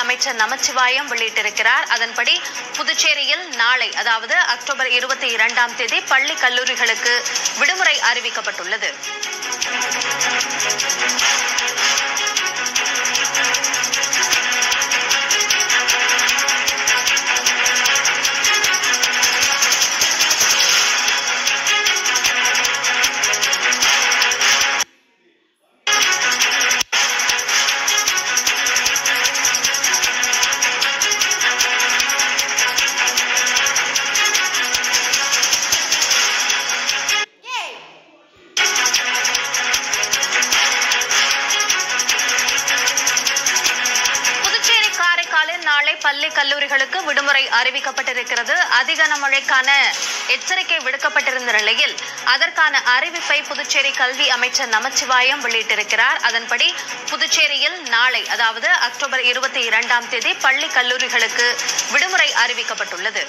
அமைச்சர் நமச்சிவாயம் வெளியிட்டிருக்கிறார். அதன்படி புதுச்சேரியில் நாளை அதாவது அக்டோபர் 22ஆம் தேதி பள்ளி கல்லூரிகளுக்கு விடுமுறை அறிவிக்கப்பட்டுள்ளது. நாளை பள்ளி கல்லூரிகளுக்கு விடுமுறை அறிவிக்கப்பட்டிருக்கிறது. அதிக கனமழைக்கான எச்சரிக்கை விடுக்கப்பட்டிருந்த நிலையில் அதற்கான அறிவிப்பை புதுச்சேரி கல்வி அமைச்சர் நமச்சிவாயம் வெளியிட்டிருக்கிறார். அதன்படி புதுச்சேரியில் நாளை அதாவது அக்டோபர் 22ஆம் தேதி பள்ளி கல்லூரிகளுக்கு விடுமுறை அறிவிக்கப்பட்டுள்ளது.